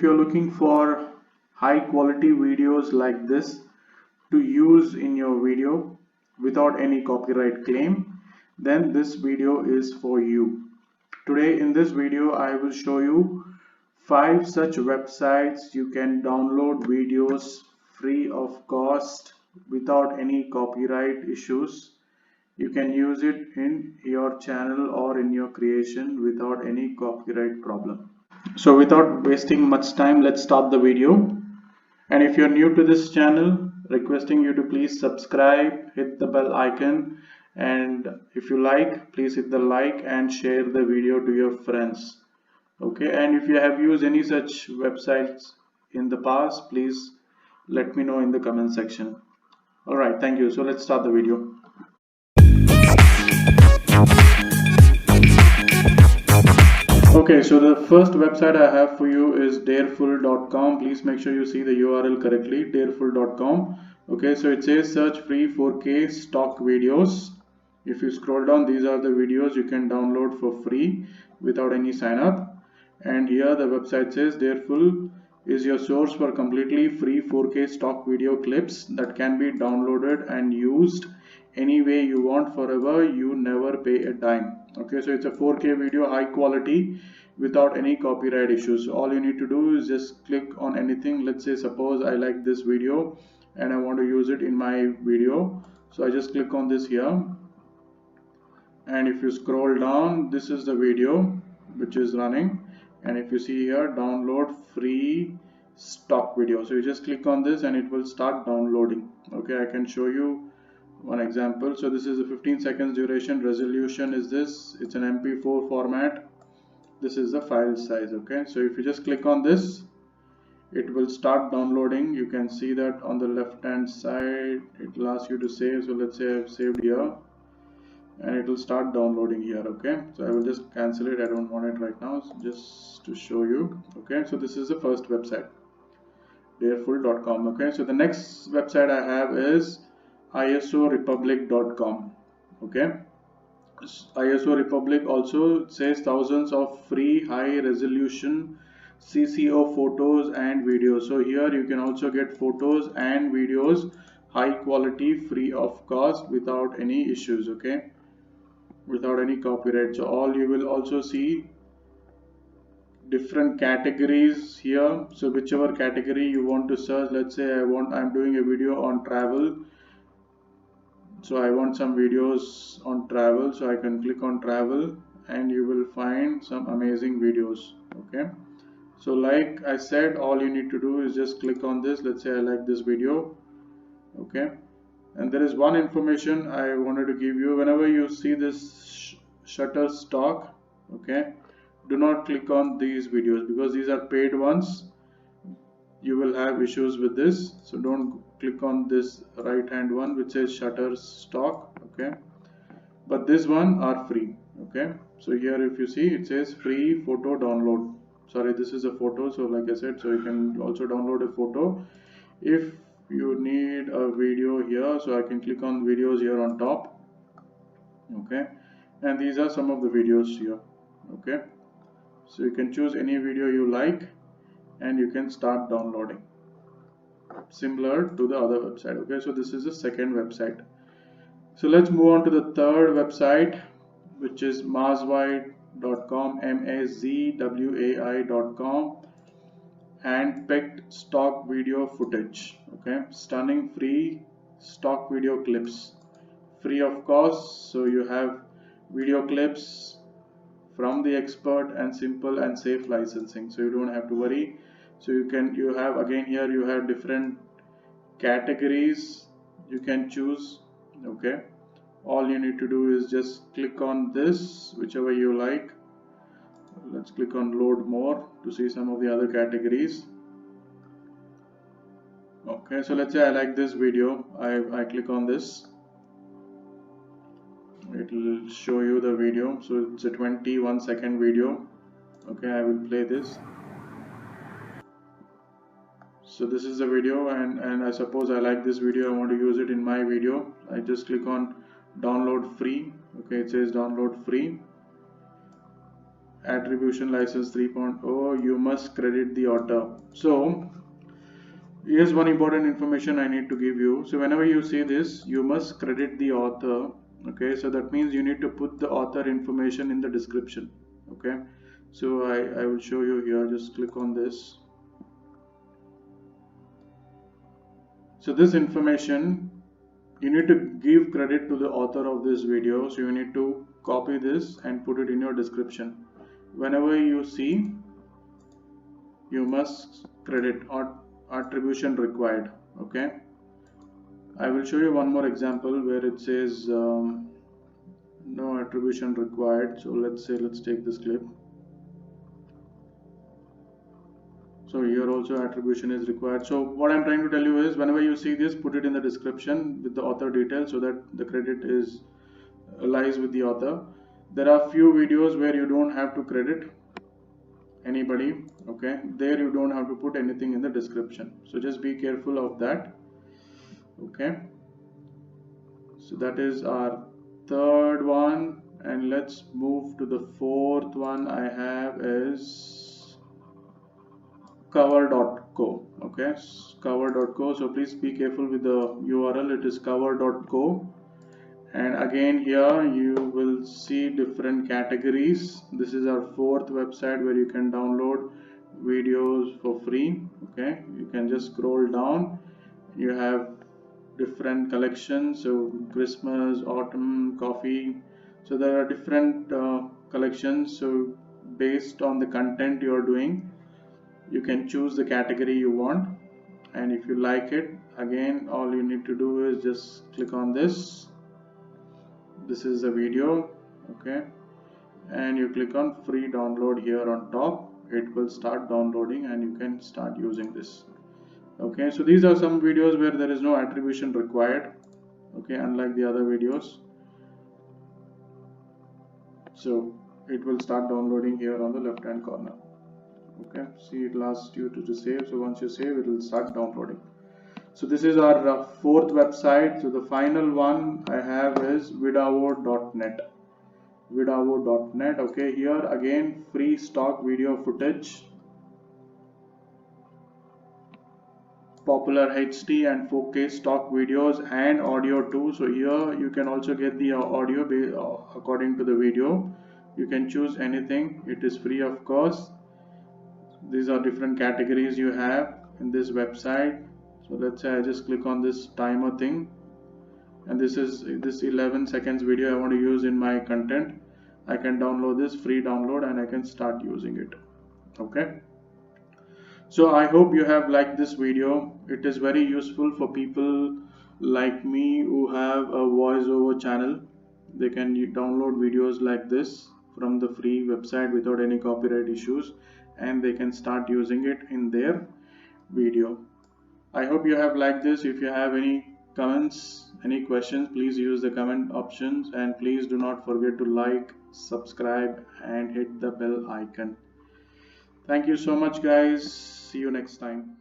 If you're looking for high quality videos like this to use in your video without any copyright claim, then this video is for you. Today in this video I will show you 5 such websites you can download videos free of cost without any copyright issues. You can use it in your channel or in your creation without any copyright problem. So without wasting much time, let's start the video. And if you're new to this channel, requesting you to please subscribe, hit the bell icon, and if you like, please hit the like and share the video to your friends. Okay, and if you have used any such websites in the past, please let me know in the comment section. Alright, thank you. So let's start the video. Okay, so the first website I have for you is dareful.com. Please make sure you see the URL correctly, dareful.com. Okay, so it says search free 4K stock videos. If you scroll down, these are the videos you can download for free without any sign up. And here the website says Dareful is your source for completely free 4K stock video clips that can be downloaded and used any way you want forever. You never pay a dime. Okay, so it's a 4K video, high quality, without any copyright issues. So all you need to do is just click on anything. Let's say suppose I like this video and I want to use it in my video, so I just click on this here, and if you scroll down, this is the video which is running, and if you see here, download free stock video, so you just click on this and it will start downloading. Okay, I can show you one example. So this is a 15 seconds duration. Resolution is this, it's an MP4 format. This is the file size. Okay, so if you just click on this, it will start downloading. You can see that on the left hand side it will ask you to save. So let's say I've saved here and it will start downloading here. Okay, so I will just cancel it, I don't want it right now, so just to show you. Okay, so this is the first website, dareful.com. okay, so the next website I have is isorepublic.com. okay, ISO Republic also says thousands of free high resolution CCO photos and videos. So here you can also get photos and videos high quality free of cost without any issues. Okay, without any copyright. So all you will also see different categories here. So whichever category you want to search, let's say I'm doing a video on travel, so I want some videos on travel, so I can click on travel and you will find some amazing videos. Okay, so like I said, all you need to do is just click on this. Let's say I like this video. Okay, and there is one information I wanted to give you. Whenever you see this Shutterstock, okay, do not click on these videos because these are paid ones. You will have issues with this, so don't click on this right hand one which says Shutterstock. Okay, but this one are free. Okay, so here if you see, it says free photo download. Sorry, this is a photo, so like I said, so you can also download a photo. If you need a video here, so I can click on videos here on top. Okay, and these are some of the videos here. Okay, so you can choose any video you like and you can start downloading, similar to the other website. Okay, so this is the second website. So let's move on to the third website, which is mazwai.com, mazwai.com, and picked stock video footage. Okay, stunning free stock video clips, free of cost. So you have video clips from the expert and simple and safe licensing, so you don't have to worry. So you have again here you have different categories you can choose. Okay, all you need to do is just click on this, whichever you like. Let's click on load more to see some of the other categories. Okay, so let's say I like this video. I click on this, it will show you the video. So it's a 21-second video. Okay, I will play this. So this is the video, and I suppose I like this video, I want to use it in my video. I just click on download free. Okay, it says download free. attribution license 3.0, you must credit the author. So here's one important information I need to give you. So whenever you see this, you must credit the author. Okay, so that means you need to put the author information in the description. Okay, so I will show you here. Just click on this. So this information, you need to give credit to the author of this video. So you need to copy this and put it in your description. Whenever you see, you must credit or attribution required. Okay, I will show you one more example where it says no attribution required. So let's take this clip. So here also attribution is required. So what I'm trying to tell you is, whenever you see this, put it in the description with the author details so that the credit is lies with the author. There are few videos where you don't have to credit anybody. Okay, there you don't have to put anything in the description. So just be careful of that. Okay, so that is our third one, and let's move to the fourth one I have is cover.co. okay, cover.co. so please be careful with the URL. It is cover.co, and again here you will see different categories. This is our fourth website where you can download videos for free. Okay, you can just scroll down. You have different collections, so Christmas, autumn, coffee. So there are different collections. So based on the content you are doing, you can choose the category you want, and if you like it, again all you need to do is just click on this. This is the video. Okay, and you click on free download here on top. It will start downloading and you can start using this. Okay, so these are some videos where there is no attribution required. Okay, unlike the other videos. So it will start downloading here on the left hand corner. Okay, see, it asks you to save. So once you save, it will start downloading. So this is our fourth website. So the final one I have is vidavo.net. vidavo.net. Okay, here again free stock video footage, popular HD and 4K stock videos and audio too. So here you can also get the audio according to the video. You can choose anything. It is free of course. These are different categories you have in this website. So let's say I just click on this timer thing, and this is this 11 seconds video I want to use in my content. I can download this free download and I can start using it. Okay, so I hope you have liked this video. It is very useful for people like me who have a voiceover channel. They can download videos like this from the free website without any copyright issues, and they can start using it in their video. I hope you have liked this. If you have any comments, any questions, please use the comment options, and please do not forget to like, subscribe and hit the bell icon. Thank you so much guys. See you next time.